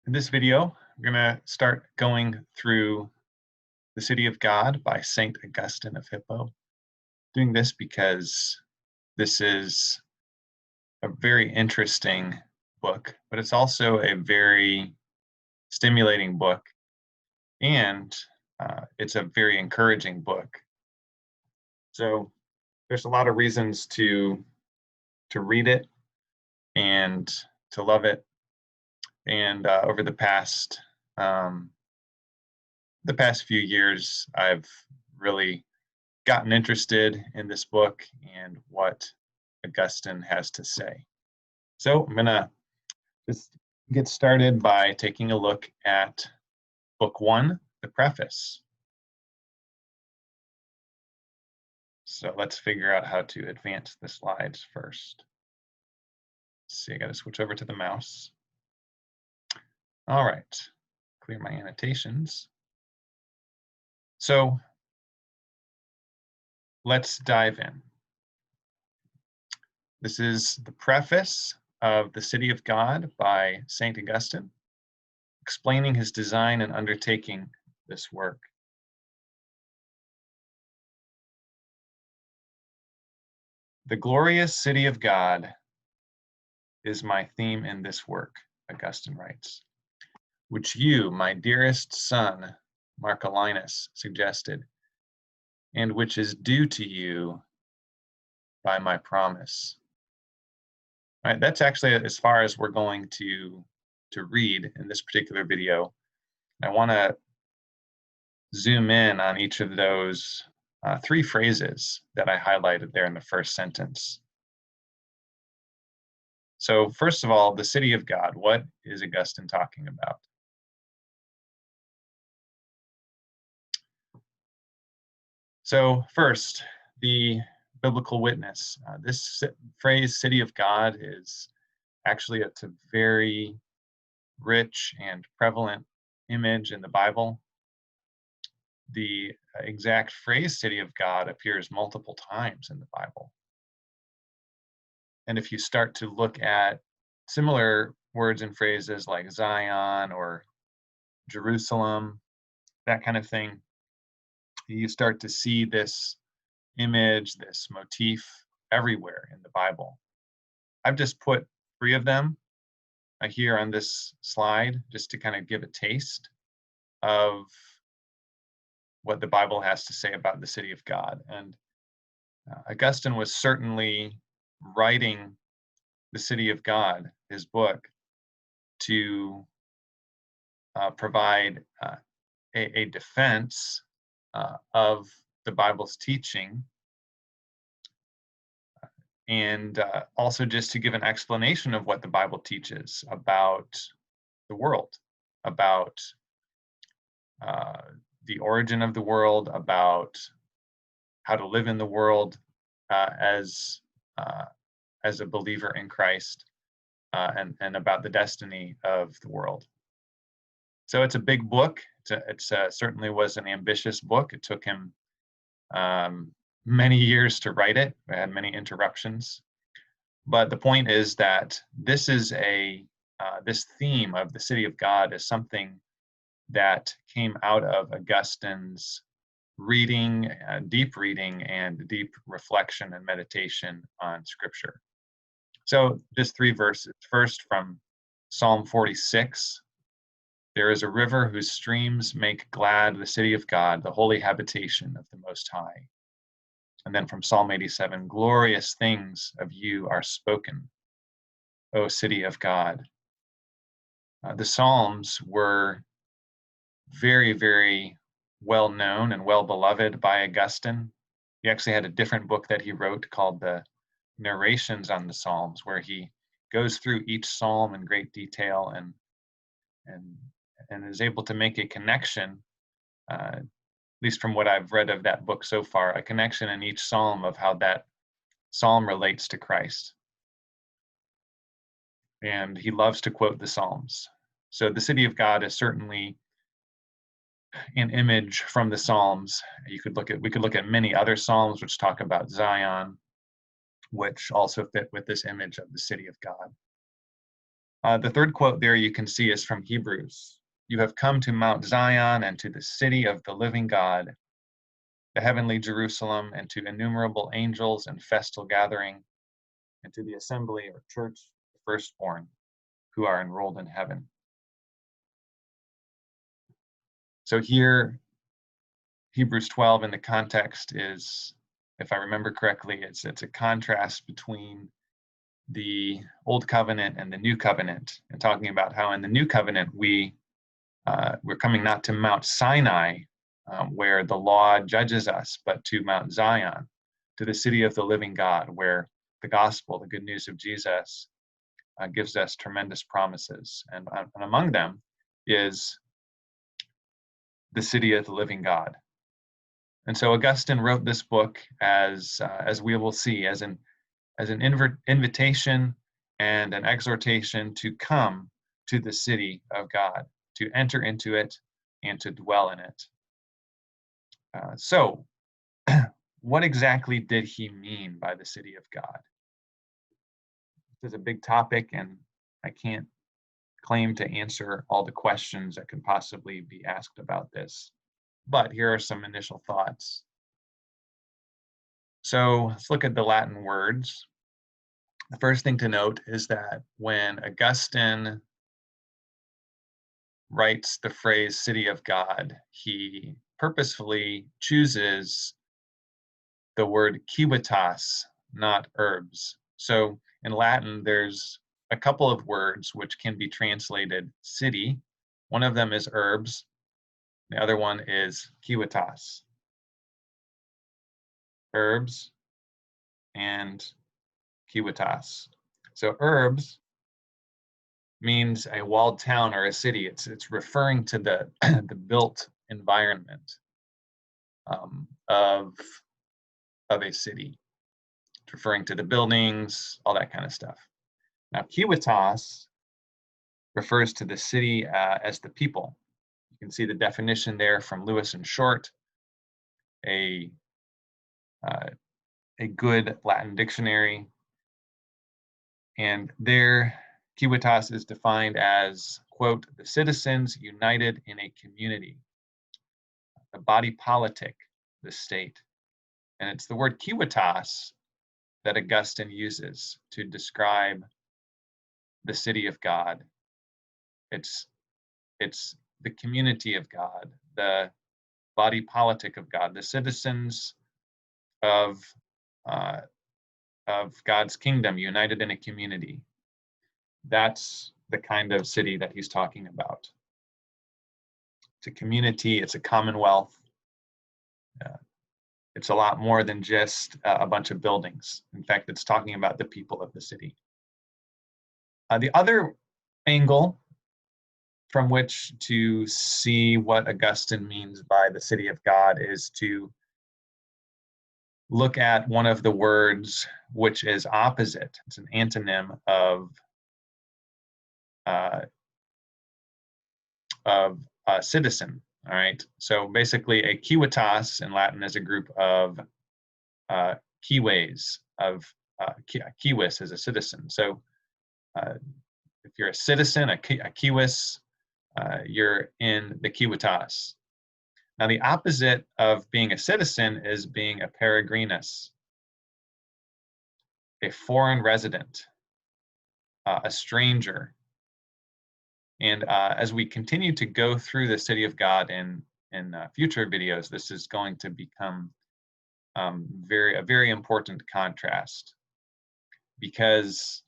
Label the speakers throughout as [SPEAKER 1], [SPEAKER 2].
[SPEAKER 1] In this video, we're going to start going through The City of God by St. Augustine of Hippo. Doing this because this is a very interesting book, but it's also a very stimulating book, and it's a very encouraging book. So there's a lot of reasons to read it and to love it. And over the past few years, I've really gotten interested in this book and what Augustine has to say. So I'm going to just get started by taking a look at Book 1, the preface. So let's figure out how to advance the slides first. Let's see, I got to switch over to the mouse. All right, clear my annotations. So let's dive in. This is the preface of The City of God by St. Augustine, explaining his design and undertaking this work. The glorious city of God is my theme in this work, Augustine writes, which you, my dearest son, Marcellinus, suggested, and which is due to you by my promise. All right, that's actually as far as we're going to read in this particular video. I want to zoom in on each of those three phrases that I highlighted there in the first sentence. So first of all, the city of God. What is Augustine talking about? So first, the biblical witness. This phrase, city of God, is actually it's a very rich and prevalent image in the Bible. The exact phrase city of God appears multiple times in the Bible. And if you start to look at similar words and phrases like Zion or Jerusalem, that kind of thing, you start to see this image, this motif everywhere in the Bible. I've just put three of them here on this slide just to kind of give a taste of what the Bible has to say about the city of God. And Augustine was certainly writing The City of God, his book, to provide a defense of the Bible's teaching, and also just to give an explanation of what the Bible teaches about the world, about the origin of the world, about how to live in the world as a believer in Christ, and about the destiny of the world. So it's a big book. It's certainly was an ambitious book. It took him many years to write it. It had many interruptions. But the point is that this is this theme of the city of God is something that came out of Augustine's reading, deep reading, and deep reflection and meditation on Scripture. So just three verses. First, from Psalm 46. There is a river whose streams make glad the city of God, the holy habitation of the Most High. And then from Psalm 87, glorious things of you are spoken, O city of God. The Psalms were very, very well known and well beloved by Augustine. He actually had a different book that he wrote called the Narrations on the Psalms, where he goes through each psalm in great detail and is able to make a connection, at least from what I've read of that book so far, a connection in each psalm of how that psalm relates to Christ. And he loves to quote the Psalms. So the city of God is certainly an image from the Psalms. We could look at many other Psalms which talk about Zion, which also fit with this image of the city of God. The third quote there you can see is from Hebrews. You have come to Mount Zion and to the city of the living God, the heavenly Jerusalem, and to innumerable angels and festal gathering, and to the assembly or church, the firstborn, who are enrolled in heaven. So here, Hebrews 12 in the context is, if I remember correctly, it's a contrast between the Old Covenant and the New Covenant, and talking about how in the New Covenant we're coming not to Mount Sinai, where the law judges us, but to Mount Zion, to the city of the living God, where the gospel, the good news of Jesus, gives us tremendous promises. And among them is the city of the living God. And so Augustine wrote this book as we will see, as an invitation and an exhortation to come to the city of God, to enter into it and to dwell in it. So what exactly did he mean by the city of God? This is a big topic, and I can't claim to answer all the questions that could possibly be asked about this. But here are some initial thoughts. So let's look at the Latin words. The first thing to note is that when Augustine writes the phrase city of God, he purposefully chooses the word civitas, not urbs. So in Latin, there's a couple of words which can be translated city. One of them is urbs, the other one is civitas. Urbs and civitas. So urbs means a walled town or a city. It's referring to the the built environment of a city. It's referring to the buildings, all that kind of stuff. Now, civitas refers to the city as the people. You can see the definition there from Lewis and Short, a good Latin dictionary. And there, civitas is defined as, quote, the citizens united in a community, the body politic, the state. And it's the word civitas that Augustine uses to describe the city of God. It's the community of God, the body politic of God, the citizens of God's kingdom united in a community. That's the kind of city that he's talking about. It's a community, it's a commonwealth. It's a lot more than just a bunch of buildings. In fact, it's talking about the people of the city. The other angle from which to see what Augustine means by the city of God is to look at one of the words which is opposite. It's an antonym of citizen. All right. So basically, a civitas in Latin is a group of cives, of civis is a citizen. So if you're a citizen, a civis, you're in the civitas. Now, the opposite of being a citizen is being a peregrinus, a foreign resident, a stranger. And as we continue to go through the city of God in future videos, this is going to become a very important contrast, because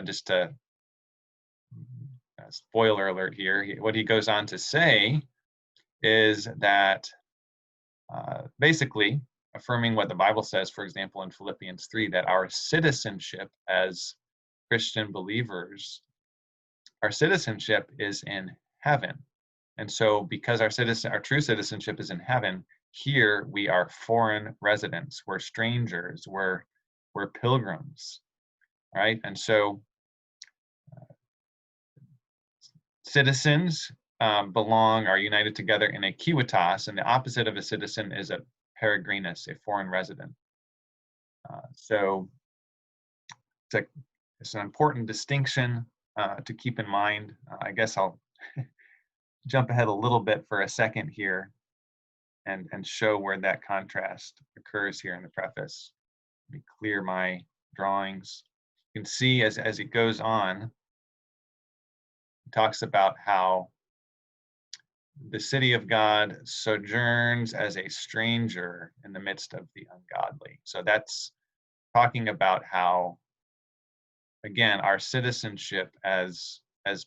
[SPEAKER 1] just a spoiler alert here, what he goes on to say is that basically affirming what the Bible says, for example, in Philippians 3, that our citizenship as Christian believers, our citizenship is in heaven. And so because our true citizenship is in heaven, here we are foreign residents, we're strangers, we're pilgrims, right? And so citizens are united together in a civitas, and the opposite of a citizen is a peregrinus, a foreign resident. So it's an important distinction to keep in mind. I guess I'll jump ahead a little bit for a second here and show where that contrast occurs here in the preface. Let me clear my drawings. You can see as it goes on, it talks about how the city of God sojourns as a stranger in the midst of the ungodly. So that's talking about how, again, our citizenship as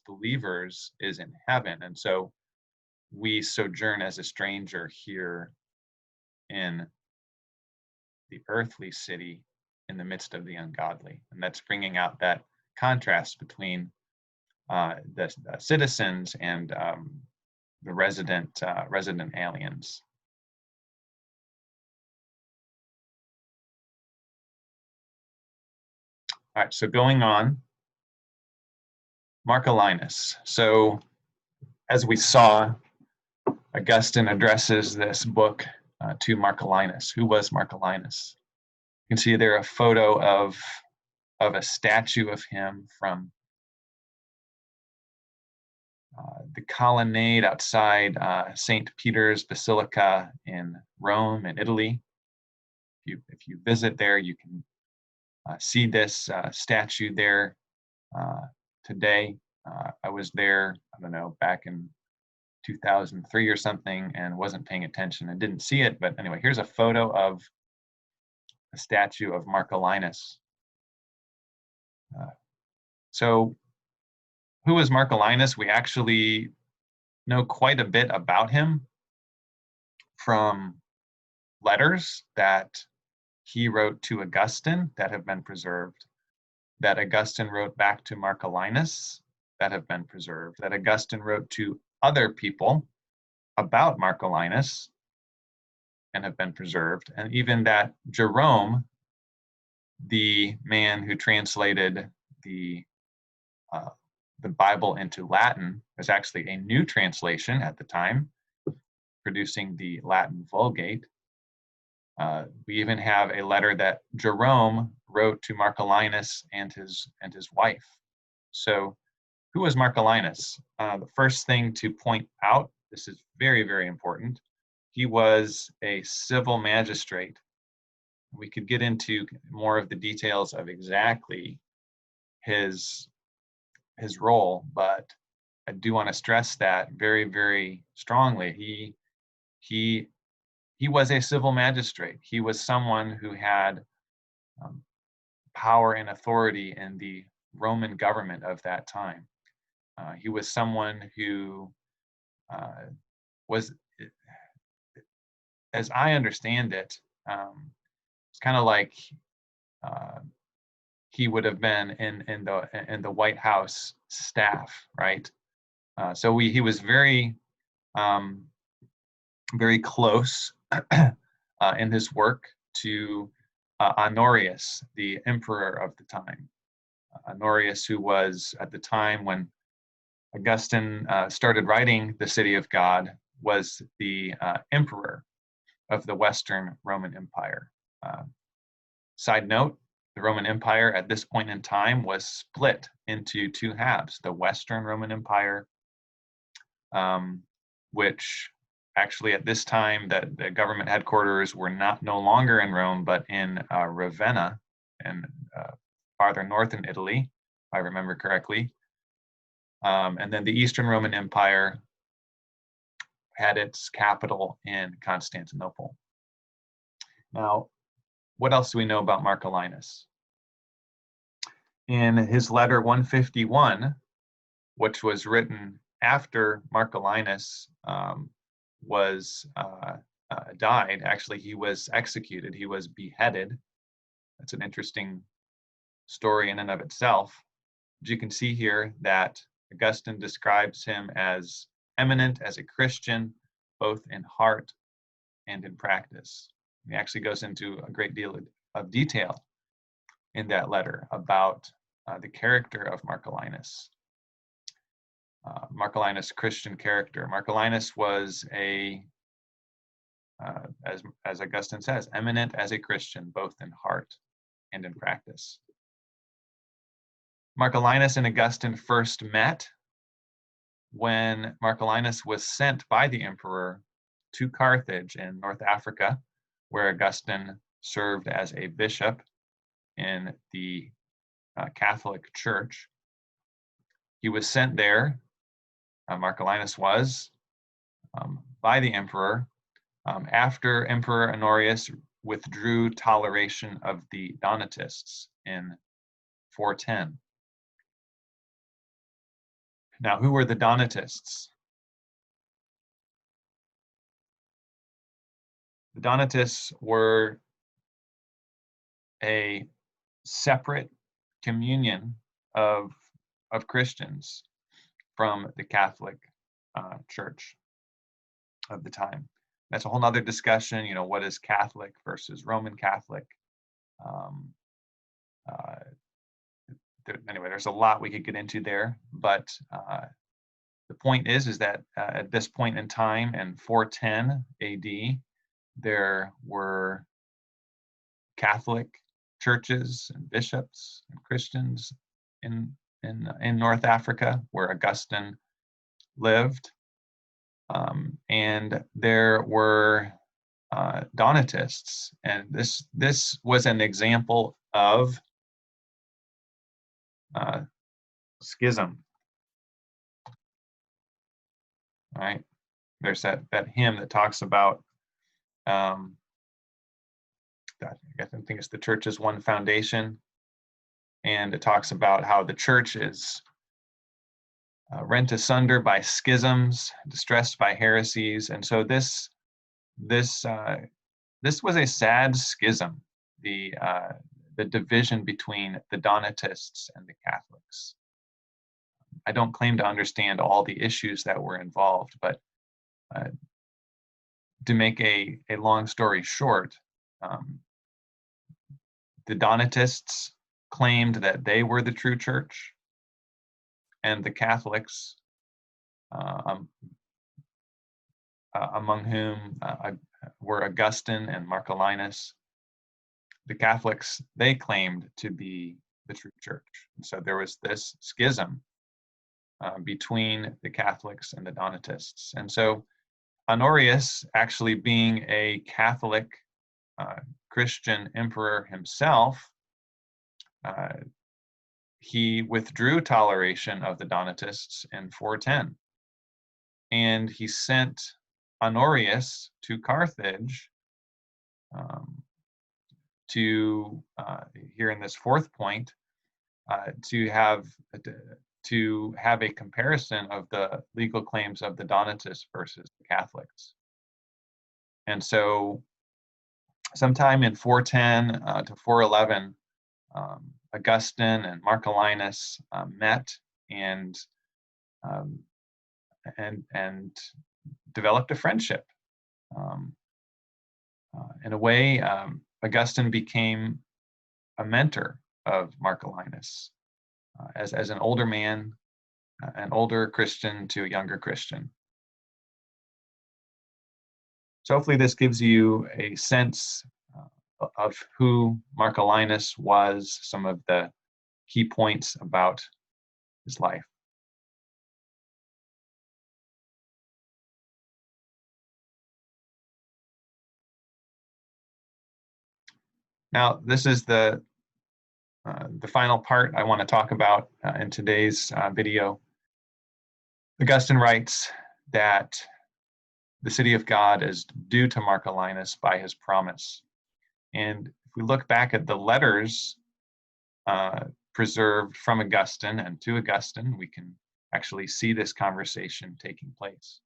[SPEAKER 1] believers is in heaven, and so we sojourn as a stranger here in the earthly city in the midst of the ungodly. And that's bringing out that contrast between the citizens and the resident aliens. All right, so going on, Marcellinus. So as we saw, Augustine addresses this book to Marcellinus. Who was Marcellinus? You can see there a photo of a statue of him from the colonnade outside St. Peter's Basilica in Rome, in Italy. If you visit there, you can see this statue there today. I was there, I don't know, back in 2003 or something, and wasn't paying attention and didn't see it. But anyway, here's a photo of a statue of Marcellinus. So who was Marcellinus? We actually know quite a bit about him from letters that he wrote to Augustine that have been preserved, that Augustine wrote back to Marcellinus that have been preserved, that Augustine wrote to other people about Marcellinus and have been preserved, and even that Jerome, the man who translated the Bible into Latin, was actually a new translation at the time, producing the Latin Vulgate. We even have a letter that Jerome wrote to Marcellinus and his wife. So, who was Marcellinus? The first thing to point out, this is very, very important, he was a civil magistrate. We could get into more of the details of exactly his role, but I do want to stress that very, very strongly. He was a civil magistrate. He was someone who had power and authority in the Roman government of that time. He was someone who was, as I understand it, it's kind of like he would have been in the White House staff, right? So he was very very close in his work to Honorius, the emperor of the time. Honorius, who was at the time when Augustine started writing The City of God, was the emperor of the Western Roman Empire. Side note, the Roman Empire at this point in time was split into two halves. The Western Roman Empire, which actually at this time that the government headquarters were no longer in Rome, but in Ravenna, and farther north in Italy, if I remember correctly. And then the Eastern Roman Empire had its capital in Constantinople. Now, what else do we know about Marcellinus? In his letter 151, which was written after Marcellinus was died, actually he was executed, he was beheaded. That's an interesting story in and of itself. But you can see here that Augustine describes him as eminent as a Christian, both in heart and in practice. He actually goes into a great deal of detail in that letter about the character of Marcellinus. Marcellinus' Christian character. Marcellinus was as Augustine says, eminent as a Christian, both in heart and in practice. Marcellinus and Augustine first met when Marcellinus was sent by the emperor to Carthage in North Africa, where Augustine served as a bishop in the Catholic Church. He was sent there, Marcellinus was, by the emperor after Emperor Honorius withdrew toleration of the Donatists in 410. Now, who were the Donatists? The Donatists were a separate communion of Christians from the Catholic Church of the time. That's a whole nother discussion, what is Catholic versus Roman Catholic? Anyway, there's a lot we could get into there, but the point is that at this point in time, in 410 AD, there were Catholic churches and bishops and Christians in North Africa, where Augustine lived, and there were Donatists, and this was an example of schism. Right? There's that hymn that talks about I think it's the church's one foundation, and it talks about how the church is rent asunder by schisms, distressed by heresies, and so this was a sad schism, the division between the Donatists and the Catholics. I don't claim to understand all the issues that were involved, but to make a long story short, the Donatists claimed that they were the true church, and the Catholics, among whom were Augustine and Marcellinus, the Catholics, they claimed to be the true church. And so there was this schism between the Catholics and the Donatists. And so Honorius, actually being a Catholic Christian emperor himself, he withdrew toleration of the Donatists in 410. And he sent Honorius to Carthage to, here in this fourth point, to have a comparison of the legal claims of the Donatists versus the Catholics. And so sometime in 410 to 411, Augustine and Marcellinus met and developed a friendship. In a way, Augustine became a mentor of Marcellinus as an older man, an older Christian to a younger Christian. So hopefully this gives you a sense of who Marcellinus was, some of the key points about his life. Now, this is the final part I want to talk about in today's video. Augustine writes that the city of God is due to Marcellinus by his promise. And if we look back at the letters preserved from Augustine and to Augustine, we can actually see this conversation taking place.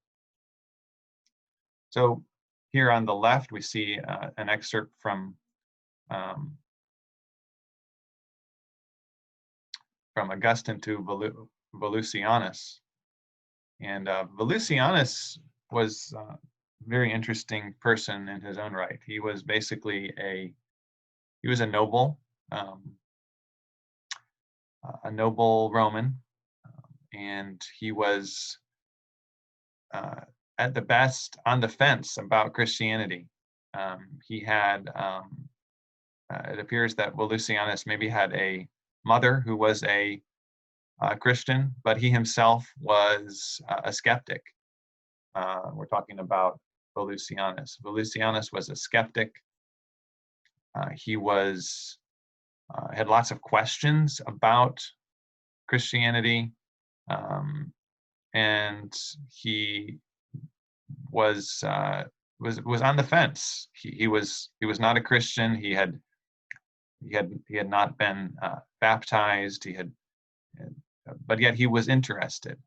[SPEAKER 1] So here on the left, we see an excerpt from Augustine to Volusianus. And Volusianus was a very interesting person in his own right. He was basically a noble, a noble Roman, and he was at the best on the fence about Christianity. He had, it appears that Volusianus maybe had a mother who was a Christian, but he himself was a skeptic. We're talking about Volusianus. Volusianus was a skeptic. He had lots of questions about Christianity, and he was on the fence. He was not a Christian. He had not been baptized. But yet he was interested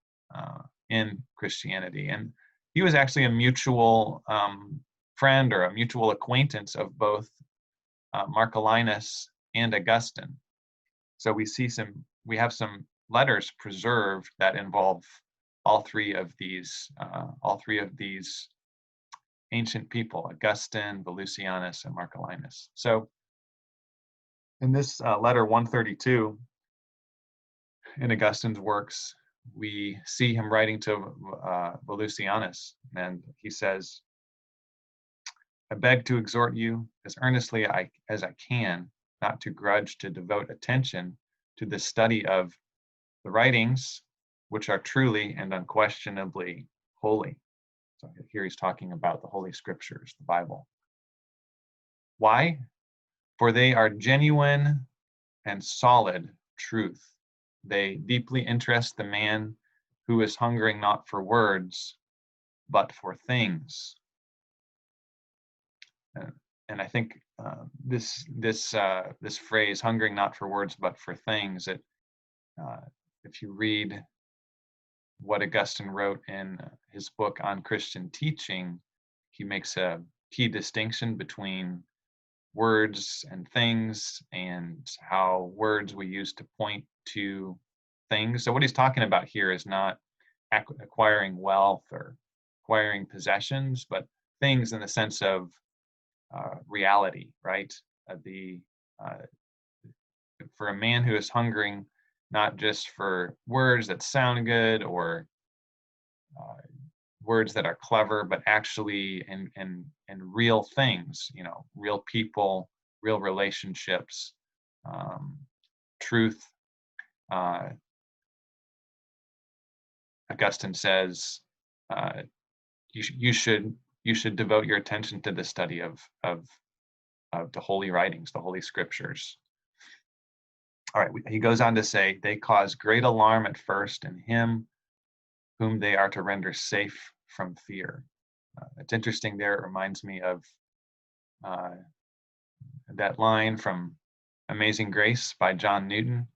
[SPEAKER 1] in Christianity, and he was actually a mutual friend or a mutual acquaintance of both Marcellinus and Augustine. So we have some letters preserved that involve all three of these ancient people: Augustine, Volusianus, and Marcellinus. So in this letter 132 in Augustine's works, we see him writing to Volusianus, and he says, "I beg to exhort you as earnestly as I can not to grudge to devote attention to the study of the writings which are truly and unquestionably holy." So here he's talking about the Holy Scriptures, the Bible. Why? For they are genuine and solid truth. They deeply interest the man who is hungering not for words, but for things. And I think this phrase, "hungering not for words, but for things," if you read what Augustine wrote in his book on Christian teaching, he makes a key distinction between words and things, and how words we use to point to things. So what he's talking about here is not acquiring wealth or acquiring possessions, but things in the sense of reality, right? For a man who is hungering not just for words that sound good or words that are clever, but actually in real things, real people, real relationships, truth. Augustine says you should devote your attention to the study of the holy writings, the Holy Scriptures. All right, he goes on to say, "They cause great alarm at first in him whom they are to render safe from fear." It's interesting there. It reminds me of that line from Amazing Grace by John Newton,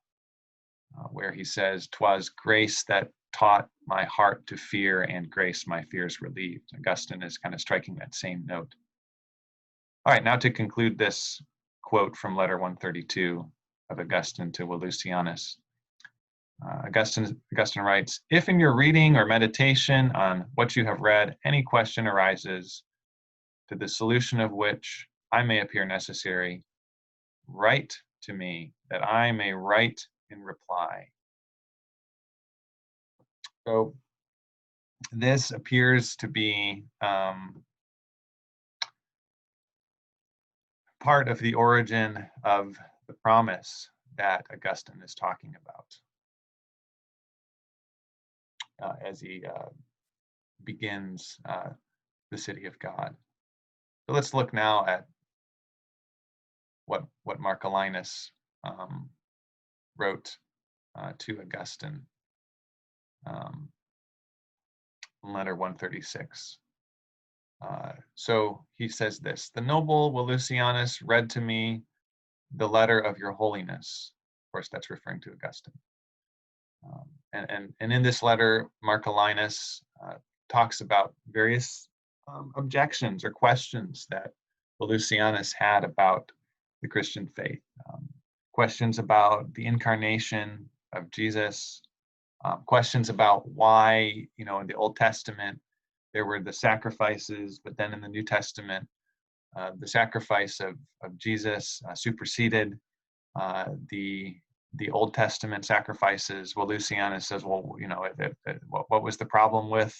[SPEAKER 1] where he says, "'Twas grace that taught my heart to fear, and grace my fears relieved." Augustine is kind of striking that same note. All right, now to conclude this quote from letter 132 of Augustine to Volusianus. Augustine writes, "If in your reading or meditation on what you have read, any question arises, to the solution of which I may appear necessary, write to me, that I may write in reply." So this appears to be part of the origin of the promise that Augustine is talking about as he begins the city of God. So let's look now at what Marcellinus wrote to Augustine in letter 136. So he says this: "The noble Volusianus read to me the letter of your holiness." Of course, that's referring to Augustine. And in this letter, Marcellinus talks about various objections or questions that Volusianus had about the Christian faith. Questions about the incarnation of Jesus, questions about why, in the Old Testament, there were the sacrifices, but then in the New Testament, the sacrifice of Jesus superseded the Old Testament sacrifices. Volusianus says, well, what was the problem with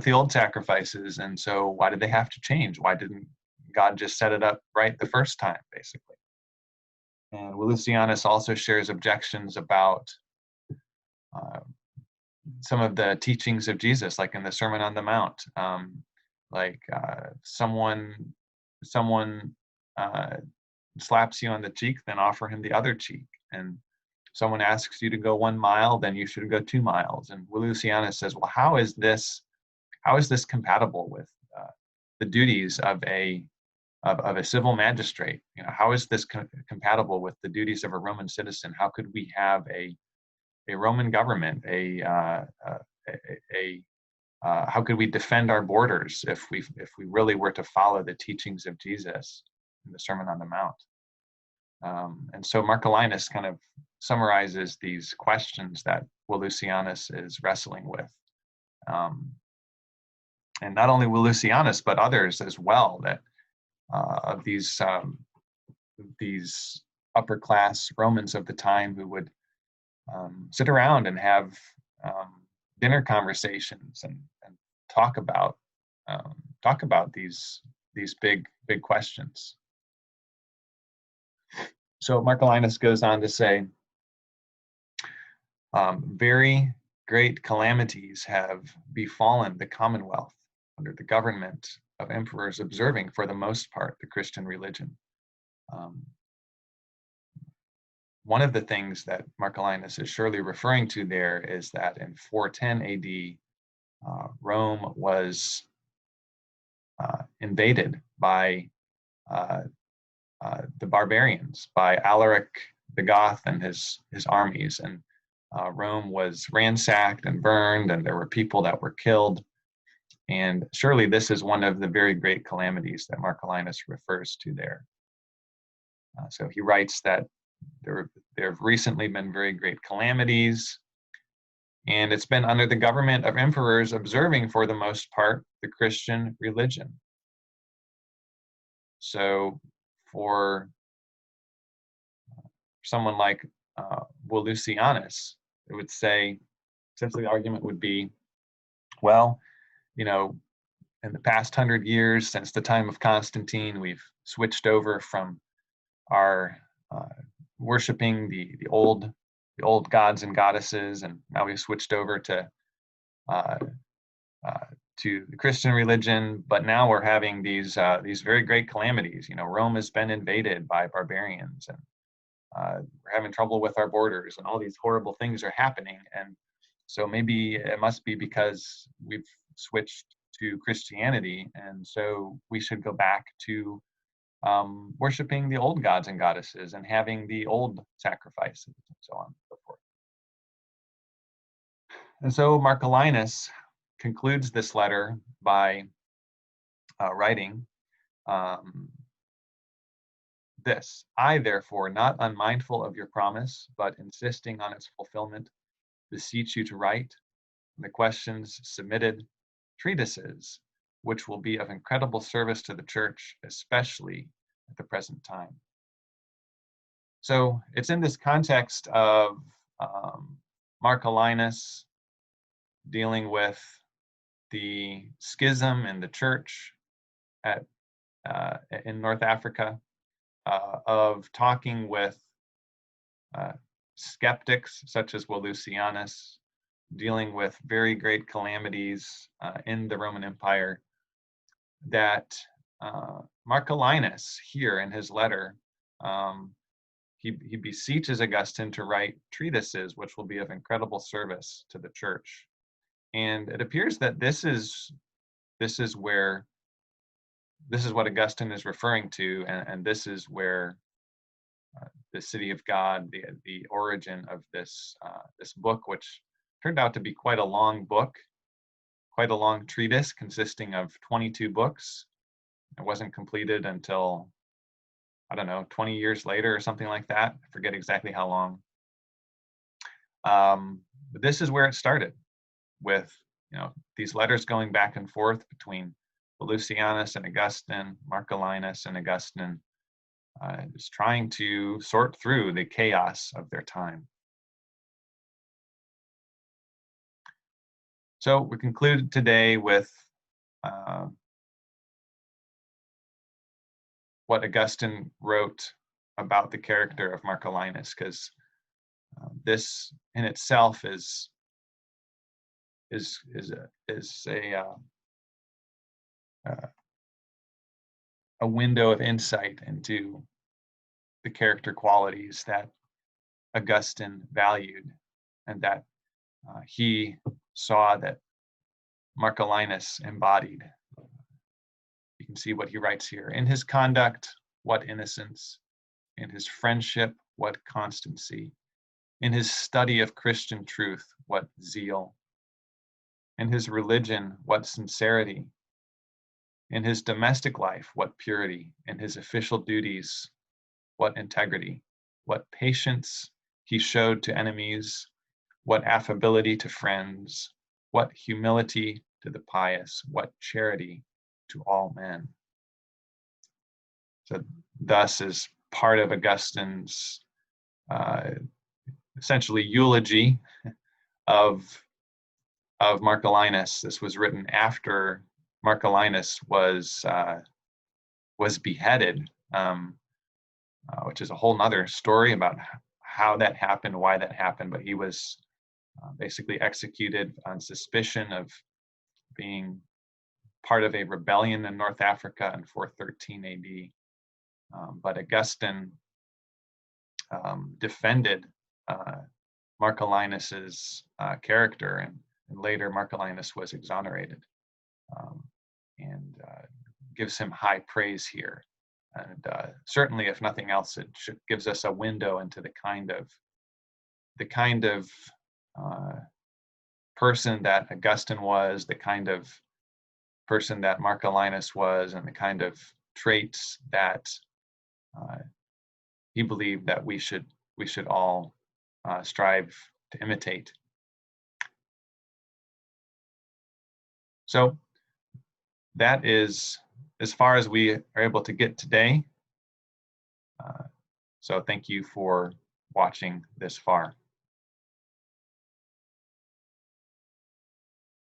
[SPEAKER 1] the old sacrifices? And so why did they have to change? Why didn't God just set it up right the first time, basically? And Volusianus also shares objections about uh, some of the teachings of Jesus, like in the Sermon on the Mount, like someone uh, slaps you on the cheek, then offer him the other cheek. And someone asks you to go 1 mile, then you should go 2 miles. And Lucianus says, well, how is this compatible with the duties of a civil magistrate? How is this compatible with the duties of a Roman citizen? How could we have a Roman government, how could we defend our borders if we really were to follow the teachings of Jesus in the Sermon on the Mount? And so Marcellinus kind of summarizes these questions that Lucianus is wrestling with. And not only Lucianus, but others as well, that of these upper class Romans of the time who would sit around and have dinner conversations and talk about these big questions. So Marcellinus goes on to say, very great calamities have befallen the Commonwealth under the government of emperors observing, for the most part, the Christian religion. One of the things that Marcellinus is surely referring to there is that in 410 AD, Rome was invaded by the barbarians, by Alaric the Goth and his armies, and Rome was ransacked and burned, and there were people that were killed. And surely this is one of the very great calamities that Marcellinus refers to there. So he writes that there have recently been very great calamities, and it's been under the government of emperors observing, for the most part, the Christian religion. So for someone like Lucianus, it would say, essentially the argument would be, well, in the past 100 years, since the time of Constantine, we've switched over from our worshiping the old gods and goddesses, and now we've switched over to the Christian religion. But now we're having these very great calamities. Rome has been invaded by barbarians, and we're having trouble with our borders, and all these horrible things are happening. And so maybe it must be because we've switched to Christianity, and so we should go back to worshiping the old gods and goddesses and having the old sacrifices and so on and so forth. And so Marcellinus concludes this letter by writing this: I, therefore, not unmindful of your promise, but insisting on its fulfillment, beseech you to write the questions submitted treatises, which will be of incredible service to the church, especially at the present time. So it's in this context of Marcellinus dealing with the schism in the church in North Africa, of talking with skeptics such as Lucianus, dealing with very great calamities in the Roman Empire, that Marcellinus here in his letter, he beseeches Augustine to write treatises which will be of incredible service to the church. And it appears that this is what Augustine is referring to, and this is where the City of God, the origin of this book, which turned out to be quite a long book, quite a long treatise consisting of 22 books. It wasn't completed until, 20 years later or something like that. I forget exactly how long. But this is where it started, with these letters going back and forth between Lucianus and Augustine, Marcellinus and Augustine, just trying to sort through the chaos of their time. So we conclude today with what Augustine wrote about the character of Marcellinus, because This in itself is a window of insight into the character qualities that Augustine valued, and that he saw that Marcellinus embodied. You can see what he writes here. In his conduct, what innocence. In his friendship, what constancy. In his study of Christian truth, what zeal. In his religion, what sincerity. In his domestic life, what purity. In his official duties, what integrity. What patience he showed to enemies, what affability to friends, what humility to the pious, what charity to all men. So thus is part of Augustine's essentially eulogy of Marcellinus. This was written after Marcellinus was beheaded, which is a whole nother story about how that happened, why that happened. But he was basically executed on suspicion of being part of a rebellion in North Africa in 413 AD. But Augustine defended Marcellinus's character, and later Marcellinus was exonerated, and gives him high praise here. And certainly, if nothing else, it gives us a window into the kind of person that Augustine was, the kind of person that Marcellinus was, and the kind of traits that he believed that we should all strive to imitate. So that is as far as we are able to get today. So thank you for watching this far.